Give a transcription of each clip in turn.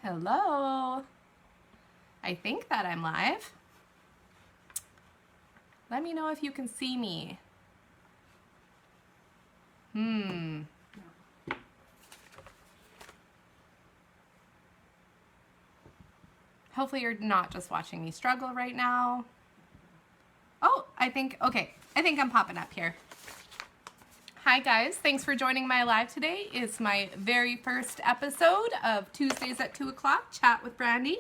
Hello. I think that I'm live. Let me know if you can see me. Hopefully you're not just watching me struggle right now. Oh, I think I'm popping up here. Hi guys, thanks for joining my live today. It's my very first episode of Tuesdays at 2 o'clock, Chat with Brandy.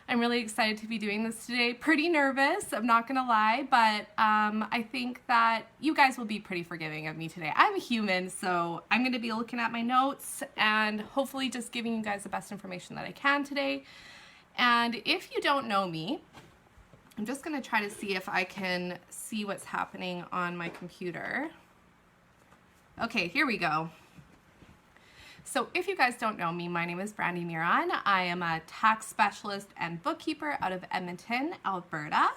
I'm really excited to be doing this today. Pretty nervous, I'm not gonna lie, but I think that you guys will be pretty forgiving of me today. I'm a human, so I'm gonna be looking at my notes and hopefully just giving you guys the best information that I can today. And if you don't know me, I'm just gonna try to see if I can see what's happening on my computer. Okay, here we go. So if you guys don't know me, my name is Brandy Miron. I am a tax specialist and bookkeeper out of Edmonton, Alberta.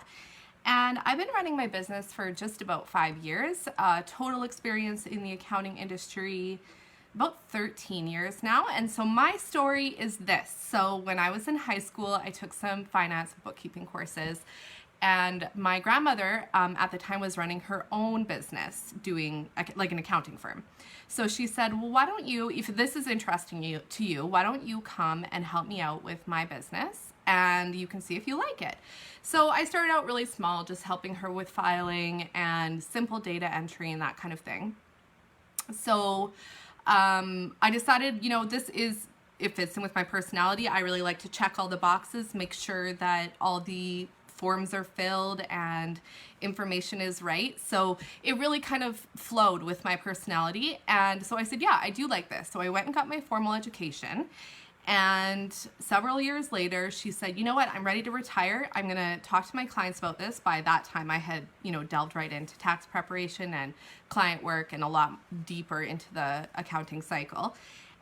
And I've been running my business for just about 5 years. Total experience in the accounting industry, about 13 years now. And so my story is this. So when I was in high school, I took some finance and bookkeeping courses. And my grandmother at the time was running her own business, doing like an accounting firm. So she said, well, why don't you, if this is interesting to you, why don't you come and help me out with my business and you can see if you like it. So I started out really small, just helping her with filing and simple data entry and that kind of thing. So I decided, it fits in with my personality. I really like to check all the boxes, make sure that all the forms are filled and information is right. So it really kind of flowed with my personality. And so I said, yeah, I do like this. So I went and got my formal education. And several years later, she said, you know what, I'm ready to retire. I'm going to talk to my clients about this. By that time, I had, delved right into tax preparation and client work and a lot deeper into the accounting cycle.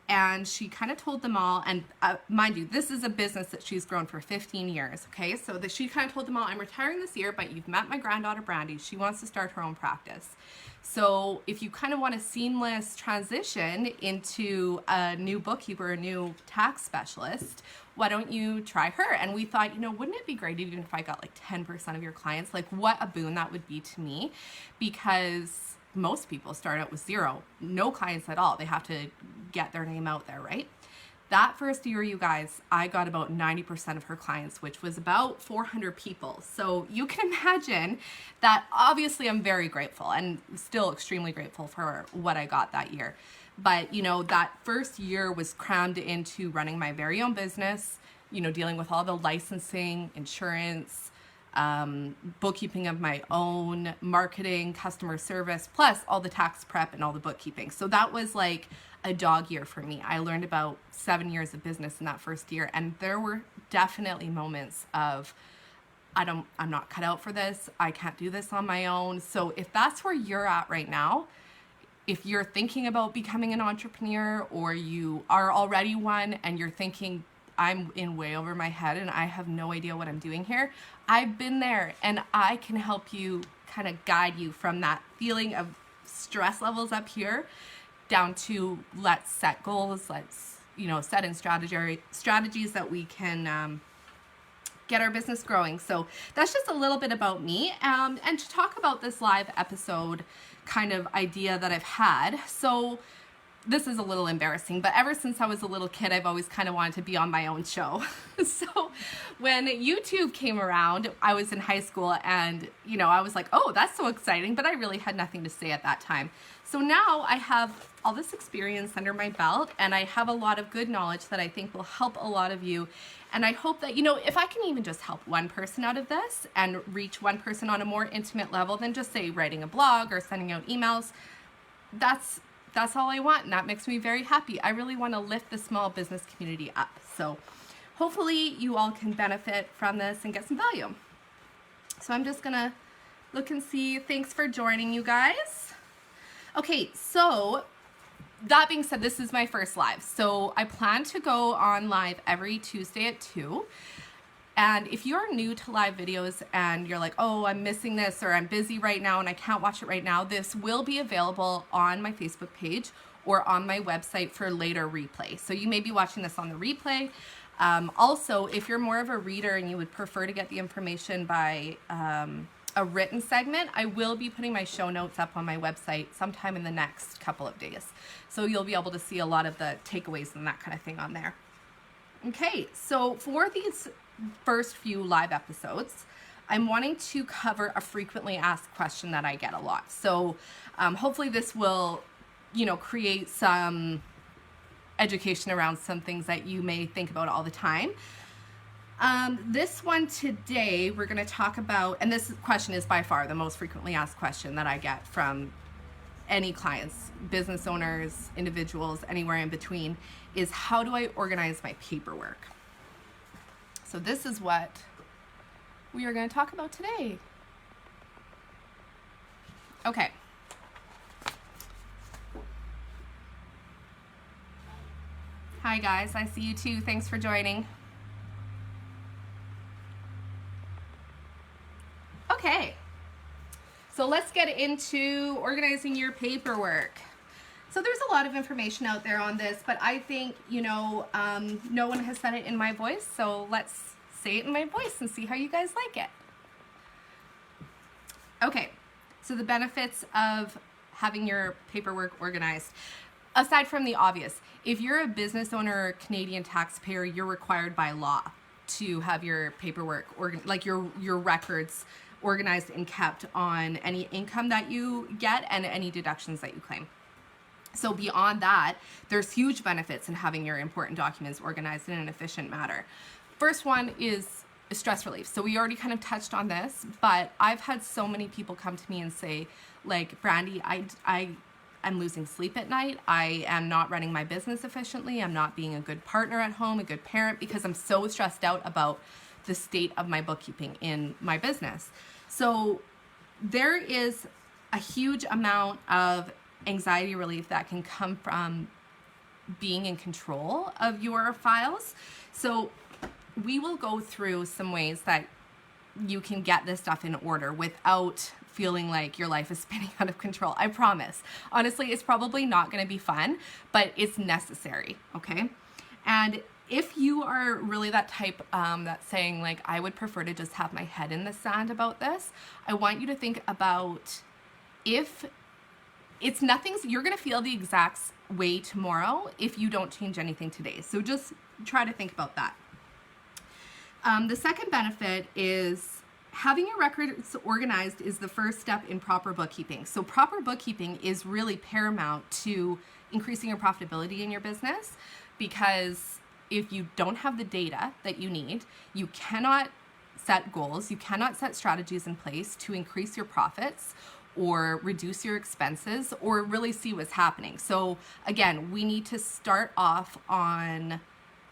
And she kind of told them all, and mind you, this is a business that she's grown for 15 years, okay? So that she kind of told them all, I'm retiring this year, but you've met my granddaughter, Brandy. She wants to start her own practice. So if you kind of want a seamless transition into a new bookkeeper, a new tax specialist, why don't you try her? And we thought, wouldn't it be great even if I got like 10% of your clients? Like what a boon that would be to me, because most people start out with zero, no clients at all. They have to get their name out there, right? That first year, you guys, I got about 90% of her clients, which was about 400 people. So you can imagine that obviously I'm very grateful and still extremely grateful for what I got that year. But, that first year was crammed into running my very own business, dealing with all the licensing, insurance, bookkeeping of my own, marketing, customer service, plus all the tax prep and all the bookkeeping. So that was like a dog year for me. I learned about 7 years of business in that first year, and there were definitely moments of I'm not cut out for this. I can't do this on my own. So if that's where you're at right now, if you're thinking about becoming an entrepreneur or you are already one and you're thinking, I'm in way over my head and I have no idea what I'm doing here, I've been there and I can help you kind of guide you from that feeling of stress levels up here down to let's set goals, let's set in strategies that we can get our business growing. So that's just a little bit about me, and to talk about this live episode kind of idea that I've had. So this is a little embarrassing, but ever since I was a little kid, I've always kind of wanted to be on my own show. So when YouTube came around, I was in high school and, I was like, oh, that's so exciting, but I really had nothing to say at that time. So now I have all this experience under my belt and I have a lot of good knowledge that I think will help a lot of you. And I hope that, if I can even just help one person out of this and reach one person on a more intimate level than just say writing a blog or sending out emails, that's all I want, and that makes me very happy. I really want to lift the small business community up. So hopefully you all can benefit from this and get some value. So I'm just gonna look and see. Thanks for joining, you guys. Okay, so that being said, this is my first live. So I plan to go on live every Tuesday at 2. And if you're new to live videos and you're like, oh, I'm missing this or I'm busy right now and I can't watch it right now, this will be available on my Facebook page or on my website for later replay. So you may be watching this on the replay. Also, if you're more of a reader and you would prefer to get the information by a written segment, I will be putting my show notes up on my website sometime in the next couple of days. So you'll be able to see a lot of the takeaways and that kind of thing on there. Okay, so for these first few live episodes, I'm wanting to cover a frequently asked question that I get a lot. So hopefully this will, create some education around some things that you may think about all the time. This one today, we're going to talk about, and this question is by far the most frequently asked question that I get from any clients, business owners, individuals, anywhere in between, is how do I organize my paperwork? So this is what we are going to talk about today. Okay. Hi guys, I see you too. Thanks for joining. Okay, so let's get into organizing your paperwork. So there's a lot of information out there on this, but I think, no one has said it in my voice, so let's say it in my voice and see how you guys like it. Okay, so the benefits of having your paperwork organized. Aside from the obvious, if you're a business owner or Canadian taxpayer, you're required by law to have your paperwork, like your records organized and kept on any income that you get and any deductions that you claim. So beyond that, there's huge benefits in having your important documents organized in an efficient manner. First one is stress relief. So we already kind of touched on this, but I've had so many people come to me and say, like, Brandy, I'm losing sleep at night. I am not running my business efficiently. I'm not being a good partner at home, a good parent, because I'm so stressed out about the state of my bookkeeping in my business. So there is a huge amount of anxiety relief that can come from being in control of your files. So we will go through some ways that you can get this stuff in order without feeling like your life is spinning out of control. I promise. Honestly, it's probably not going to be fun, but it's necessary, okay? And if you are really that type that's saying, like, I would prefer to just have my head in the sand about this, I want you to think about if it's nothing, you're going to feel the exact way tomorrow if you don't change anything today. So just try to think about that. The second benefit is having your records organized is the first step in proper bookkeeping. So proper bookkeeping is really paramount to increasing your profitability in your business, because if you don't have the data that you need, you cannot set goals, you cannot set strategies in place to increase your profits or reduce your expenses or really see what's happening. So again, we need to start off on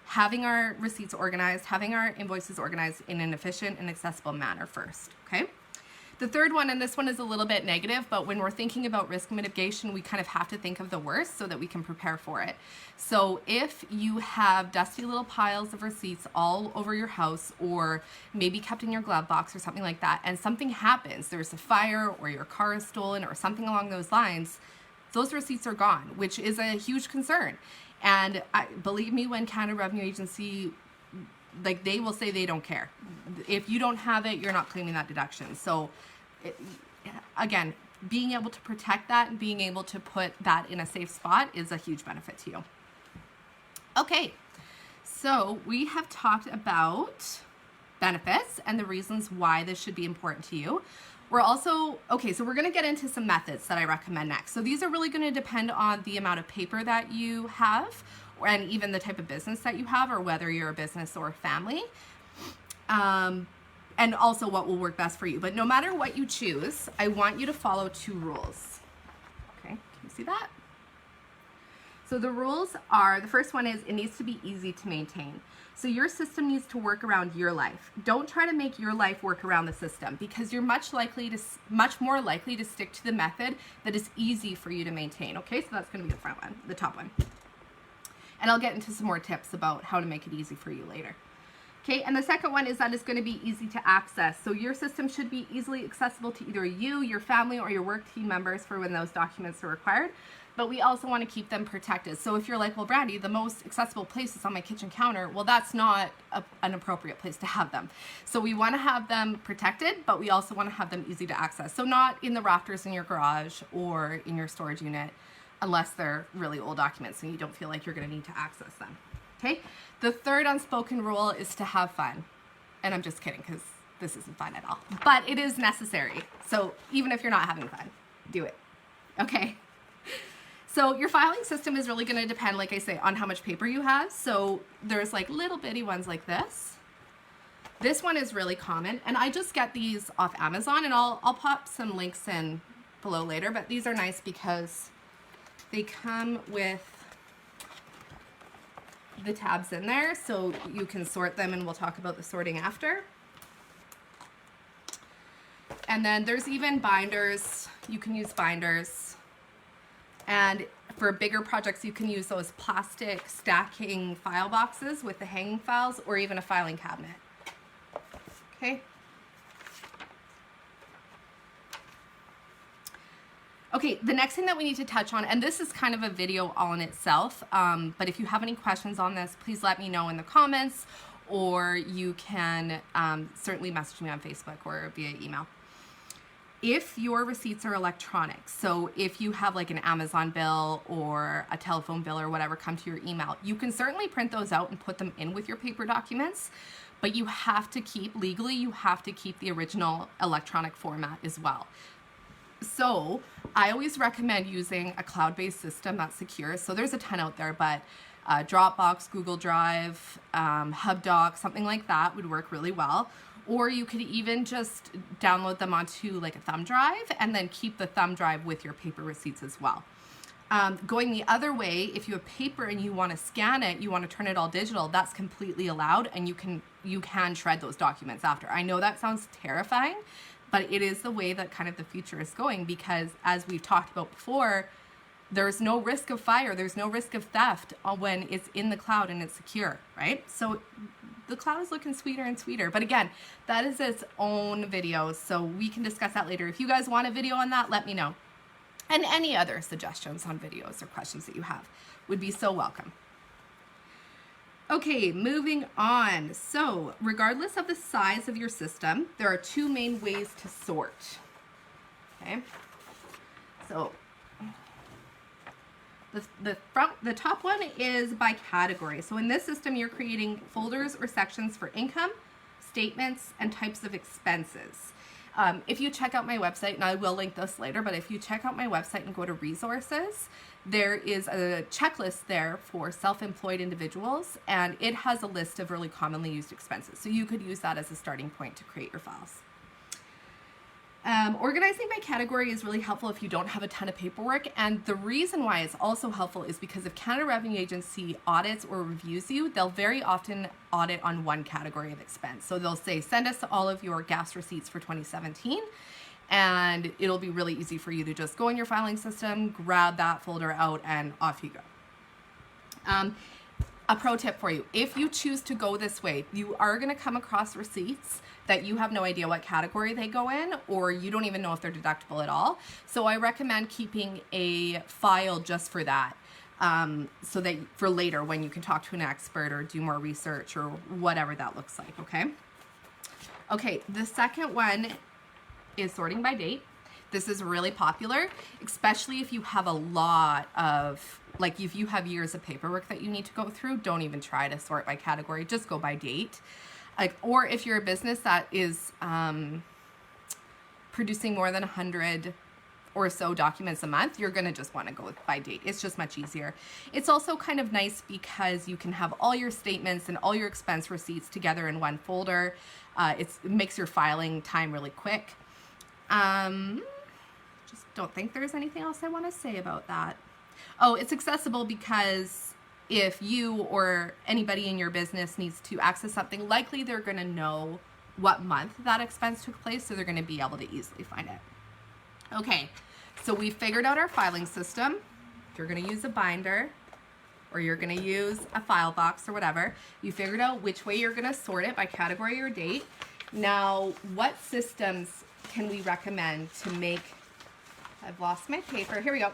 having our receipts organized, having our invoices organized in an efficient and accessible manner first, okay? The third one, and this one is a little bit negative, but when we're thinking about risk mitigation, we kind of have to think of the worst so that we can prepare for it. So if you have dusty little piles of receipts all over your house, or maybe kept in your glove box or something like that, and something happens, there's a fire or your car is stolen or something along those lines, those receipts are gone, which is a huge concern. And believe me, when Canada Revenue Agency, like, they will say they don't care. If you don't have it, you're not claiming that deduction. So again, being able to protect that and being able to put that in a safe spot is a huge benefit to you. Okay, so we have talked about benefits and the reasons why this should be important to you. We're also, okay, so we're going to get into some methods that I recommend next. So these are really going to depend on the amount of paper that you have, and even the type of business that you have, or whether you're a business or a family, and also what will work best for you. But no matter what you choose, I want you to follow 2 rules. Okay, can you see that? So the rules are, the first one is it needs to be easy to maintain. So your system needs to work around your life. Don't try to make your life work around the system, because you're much more likely to stick to the method that is easy for you to maintain. Okay, so that's going to be the front one, the top one. And I'll get into some more tips about how to make it easy for you later. Okay, and the second one is that it's going to be easy to access. So your system should be easily accessible to either you, your family, or your work team members for when those documents are required. but we also want to keep them protected. So if you're like, well, Brandy, the most accessible place is on my kitchen counter. Well, that's not an appropriate place to have them. So we want to have them protected, but we also want to have them easy to access. So not in the rafters in your garage or in your storage unit, unless they're really old documents and you don't feel like you're going to need to access them. Okay. The third unspoken rule is to have fun. And I'm just kidding, because this isn't fun at all, but it is necessary. So even if you're not having fun, do it. Okay. So your filing system is really going to depend, like I say, on how much paper you have. So there's like little bitty ones like this. This one is really common, and I just get these off Amazon, and I'll pop some links in below later, but these are nice because they come with the tabs in there, so you can sort them, and we'll talk about the sorting after. And then there's even binders. You can use binders. And for bigger projects, you can use those plastic stacking file boxes with the hanging files, or even a filing cabinet. Okay. Okay, the next thing that we need to touch on, and this is kind of a video all in itself, but if you have any questions on this, please let me know in the comments, or you can certainly message me on Facebook or via email. If your receipts are electronic, so if you have like an Amazon bill or a telephone bill or whatever come to your email, you can certainly print those out and put them in with your paper documents, but you have to keep, legally, you have to keep the original electronic format as well. So I always recommend using a cloud-based system that's secure. So there's a ton out there, but Dropbox, Google Drive, HubDoc, something like that would work really well. Or you could even just download them onto like a thumb drive and then keep the thumb drive with your paper receipts as well. Going the other way, if you have paper and you want to scan it, you want to turn it all digital, that's completely allowed, and you can shred those documents after. I know that sounds terrifying, but it is the way that kind of the future is going, because as we've talked about before, there's no risk of fire, there's no risk of theft when it's in the cloud and it's secure, right? So the cloud is looking sweeter and sweeter. But again, that is its own video, so we can discuss that later. If you guys want a video on that, let me know. And any other suggestions on videos or questions that you have would be so welcome. Okay, moving on. So regardless of the size of your system, there are two main ways to sort. Okay, so the top one is by category. So in this system, you're creating folders or sections for income, statements, and types of expenses. If you check out my website, and I will link this later, but if you check out my website and go to resources, there is a checklist there for self-employed individuals, and it has a list of really commonly used expenses. So you could use that as a starting point to create your files. Organizing by category is really helpful if you don't have a ton of paperwork, and the reason why it's also helpful is because if Canada Revenue Agency audits or reviews you, they'll very often audit on one category of expense. So they'll say, send us all of your gas receipts for 2017, and it'll be really easy for you to just go in your filing system, grab that folder out, and off you go. A pro tip for you, if you choose to go this way, you are going to come across receipts that you have no idea what category they go in, or you don't even know if they're deductible at all. So I recommend keeping a file just for that, so that for later when you can talk to an expert or do more research or whatever that looks like, okay? Okay, the second one is sorting by date. This is really popular, especially if you have a lot of, like if you have years of paperwork that you need to go through, don't even try to sort by category, just go by date. Or if you're a business that is producing more than 100 or so documents a month, you're gonna just wanna go by date. It's just much easier. It's also kind of nice because you can have all your statements and all your expense receipts together in one folder. It makes your filing time really quick. Just don't think there's anything else I want to say about that. Oh, it's accessible because if you or anybody in your business needs to access something, likely they're going to know what month that expense took place, so they're going to be able to easily find it. Okay, so we figured out our filing system. If you're going to use a binder or you're going to use a file box or whatever, you figured out which way you're going to sort it by category or date. Now, what systems can we recommend to make, I've lost my paper, here we go.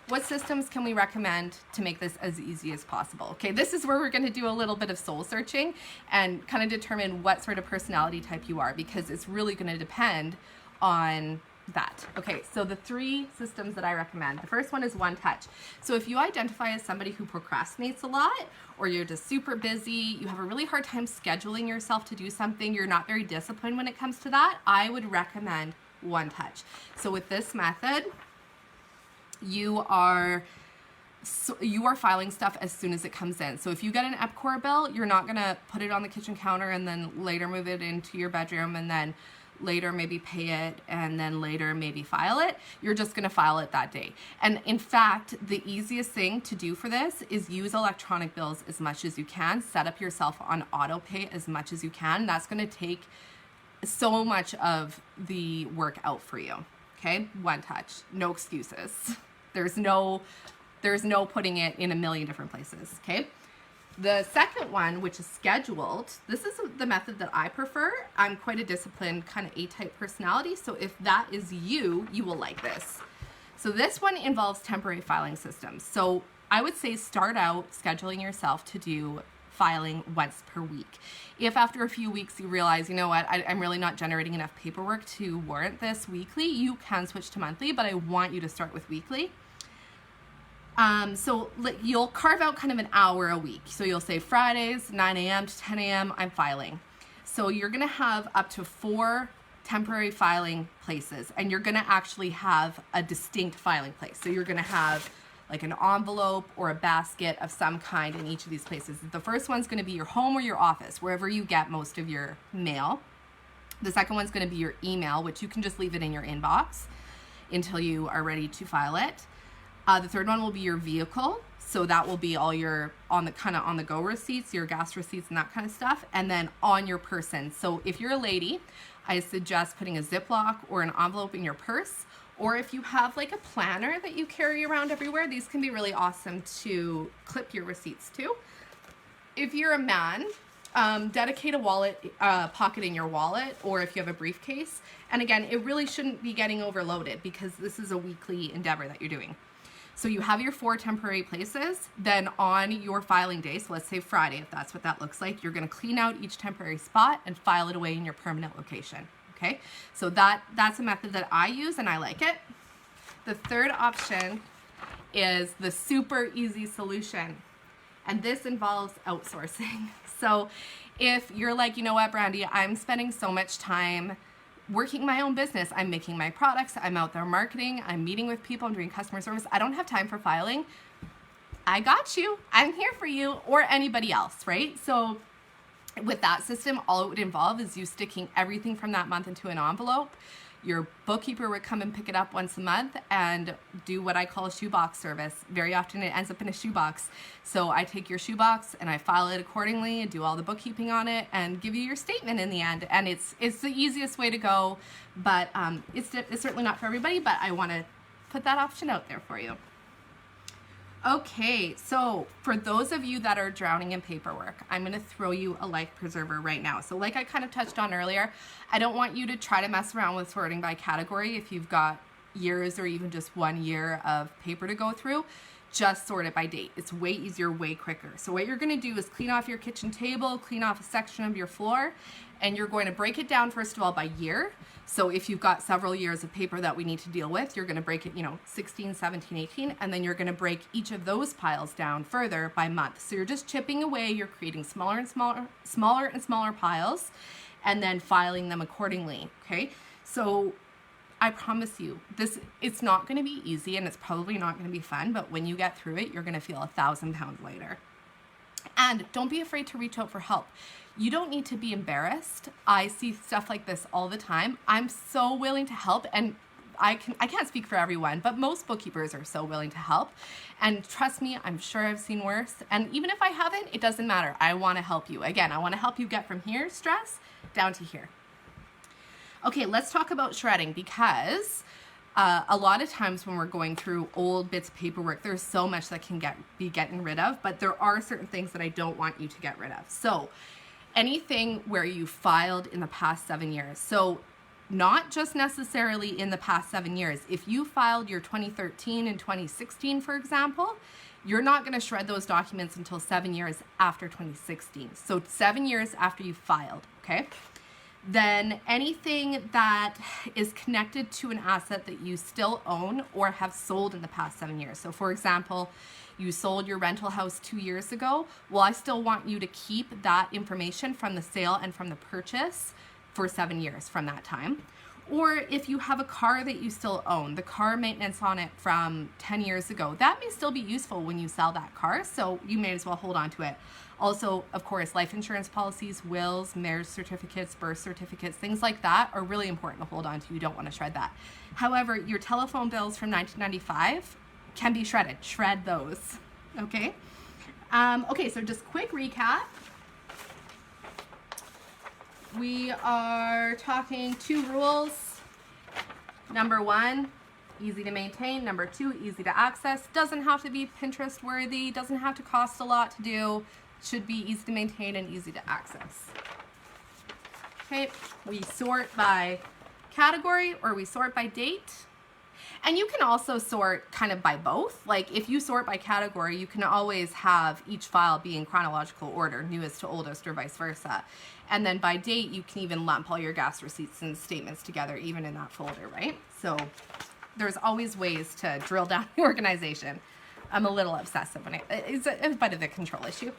what systems can we recommend to make this as easy as possible? Okay, this is where we're going to do a little bit of soul searching and kind of determine what sort of personality type you are, because it's really going to depend on that. Okay, so the 3 systems that I recommend. The first one is One Touch. So if you identify as somebody who procrastinates a lot, or you're just super busy, you have a really hard time scheduling yourself to do something, you're not very disciplined when it comes to that, I would recommend One Touch. So with this method, you are filing stuff as soon as it comes in. So if you get an EPCOR bill, you're not gonna put it on the kitchen counter and then later move it into your bedroom and then later maybe pay it and then later maybe file it. You're just gonna file it that day. And in fact, the easiest thing to do for this is use electronic bills as much as you can. Set up yourself on auto pay as much as you can. That's gonna take so much of the work out for you. Okay, One Touch, no excuses. There's no putting it in a million different places, okay? The second one, which is scheduled, this is the method that I prefer. I'm quite a disciplined kind of A-type personality, so if that is you, you will like this. So this one involves temporary filing systems. So I would say start out scheduling yourself to do filing once per week. If after a few weeks you realize, you know what, I'm really not generating enough paperwork to warrant this weekly, you can switch to monthly, but I want you to start with weekly. So you'll carve out kind of an hour a week. So you'll say Fridays, 9 a.m. to 10 a.m., I'm filing. So you're gonna have up to 4 temporary filing places, and you're gonna actually have a distinct filing place. So you're gonna have like an envelope or a basket of some kind in each of these places. The first one's gonna be your home or your office, wherever you get most of your mail. The second one's gonna be your email, which you can just leave it in your inbox until you are ready to file it. The third one will be your vehicle. So that will be all your on the go receipts, your gas receipts and that kind of stuff. And then on your person. So if you're a lady, I suggest putting a Ziploc or an envelope in your purse. Or if you have like a planner that you carry around everywhere, these can be really awesome to clip your receipts to. If you're a man, dedicate a wallet, pocket in your wallet, or if you have a briefcase. And again, it really shouldn't be getting overloaded because this is a weekly endeavor that you're doing. So you have your 4 temporary places, then on your filing day, so let's say Friday, if that's what that looks like, you're gonna clean out each temporary spot and file it away in your permanent location, okay? So that's a method that I use and I like it. The third option is the super easy solution, and this involves outsourcing. So if you're like, you know what, Brandy, I'm spending so much time working my own business. I'm making my products, I'm out there marketing, I'm meeting with people, I'm doing customer service. I don't have time for filing. I got you. I'm here for you, or anybody else, right? So with that system, all it would involve is you sticking everything from that month into an envelope. Your bookkeeper would come and pick it up once a month and do what I call a shoebox service. Very often it ends up in a shoebox. So I take your shoebox and I file it accordingly and do all the bookkeeping on it and give you your statement in the end. And it's the easiest way to go, but it's certainly not for everybody, but I want to put that option out there for you. Okay, so for those of you that are drowning in paperwork, I'm going to throw you a life preserver right now. So like I kind of touched on earlier, I don't want you to try to mess around with sorting by category if you've got years or even just 1 year of paper to go through. Just sort it by date. It's way easier, way quicker. So what you're going to do is clean off your kitchen table, clean off a section of your floor, and you're going to break it down first of all by year. So if you've got several years of paper that we need to deal with, you're going to break it, 16, 17, 18, and then you're going to break each of those piles down further by month. So you're just chipping away, you're creating smaller and smaller piles, and then filing them accordingly, okay? So I promise you, it's not going to be easy and it's probably not going to be fun, but when you get through it, you're going to feel 1,000 pounds lighter. And don't be afraid to reach out for help. You don't need to be embarrassed. I see stuff like this all the time. I'm so willing to help, and I can't speak for everyone, but most bookkeepers are so willing to help. And trust me, I'm sure I've seen worse. And even if I haven't, it doesn't matter. I want to help you. Again, I want to help you get from here, stress, down to here. Okay, let's talk about shredding, because a lot of times when we're going through old bits of paperwork, there's so much that can be getting rid of, but there are certain things that I don't want you to get rid of. So anything where you filed in the past 7 years. So not just necessarily in the past 7 years. If you filed your 2013 and 2016, for example, you're not going to shred those documents until 7 years after 2016. So 7 years after you filed, okay? Then anything that is connected to an asset that you still own or have sold in the past 7 years. So for example, you sold your rental house 2 years ago. Well, I still want you to keep that information from the sale and from the purchase for 7 years from that time. Or if you have a car that you still own, the car maintenance on it from 10 years ago, that may still be useful when you sell that car, so you may as well hold on to it. Also, of course, life insurance policies, wills, marriage certificates, birth certificates, things like that are really important to hold on to. You don't want to shred that. However, your telephone bills from 1995 can be shredded. Shred those, okay? Okay, so just quick recap. We are talking 2 rules. Number 1, easy to maintain. Number 2, easy to access. Doesn't have to be Pinterest worthy. Doesn't have to cost a lot to do. Should be easy to maintain and easy to access. Okay, we sort by category or we sort by date. And you can also sort kind of by both. Like if you sort by category, you can always have each file be in chronological order, newest to oldest or vice versa. And then by date, you can even lump all your gas receipts and statements together, even in that folder, right? So there's always ways to drill down the organization. I'm a little obsessive when it's a bit of a control issue.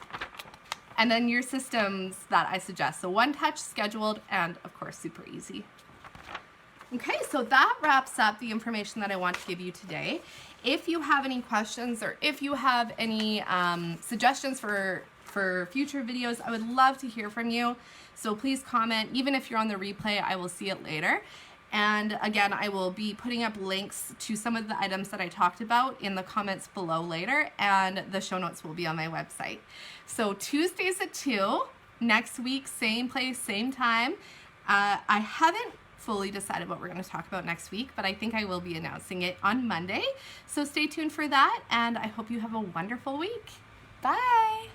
And then your systems that I suggest. So One Touch, scheduled, and of course, super easy. Okay, so that wraps up the information that I want to give you today. If you have any questions or if you have any suggestions for future videos, I would love to hear from you. So please comment. Even if you're on the replay, I will see it later. And again, I will be putting up links to some of the items that I talked about in the comments below later, and the show notes will be on my website. So Tuesdays at 2, next week, same place, same time. I haven't fully decided what we're going to talk about next week, but I think I will be announcing it on Monday. So stay tuned for that, and I hope you have a wonderful week. Bye!